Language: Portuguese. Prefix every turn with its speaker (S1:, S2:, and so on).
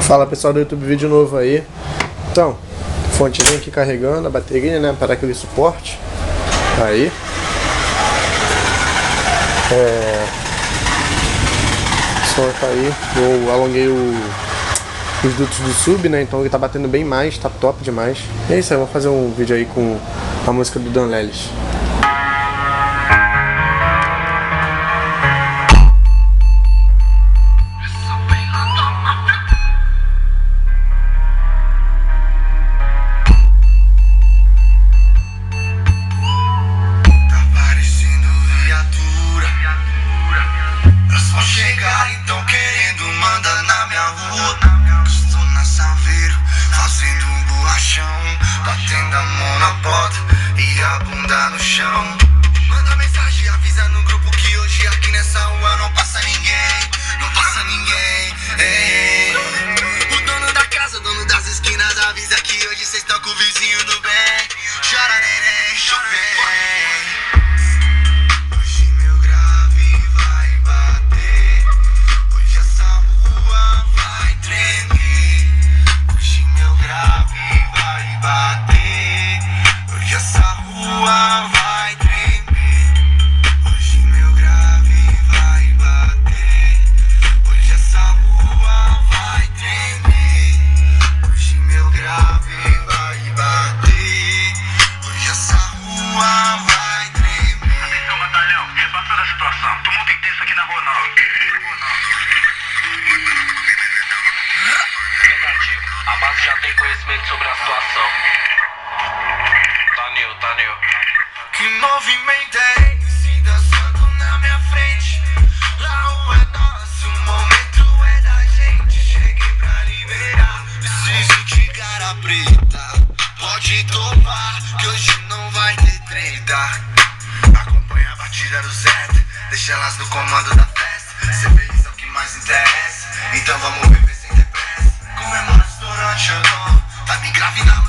S1: Fala pessoal do YouTube, vídeo novo aí. Então, fontezinha aqui carregando a bateria, né, para aquele suporte. Aí. O som tá aí. Eu alonguei os dutos do sub, né, então ele tá batendo bem mais, tá top demais. E é isso aí, eu vou fazer um vídeo aí com a música do Dan Lelis.
S2: Batendo a mão na porta e a bunda no chão. Manda mensagem, avisa no grupo que hoje aqui nessa rua não passa ninguém. Não passa ninguém, ei. O dono da casa, dono das esquinas, avisa que hoje cês estão com o vizinho do bem. Chora neném, chover. Hoje meu grave vai bater. Hoje essa rua vai tremer. Hoje meu grave vai bater, hoje essa rua vai tremer. Hoje meu grave vai bater, hoje essa rua vai tremer. Hoje meu grave vai bater, hoje essa rua vai tremer. Atenção batalhão, repassa da situação, tumulto intenso aqui na rua nova.
S3: Negativo, a base já tem conhecimento sobre a situação. Tá new.
S2: Que movimento é esse dançando na minha frente? A rua é nossa, o momento é da gente. Cheguei pra liberar, preciso de cara preta. Pode topar, que hoje não vai ter treta. Acompanha a batida do set, deixa elas no comando da festa. Ser feliz é o que mais interessa, então vamos beber sem ter pressa. Comemora estourante ou não, tá me grave na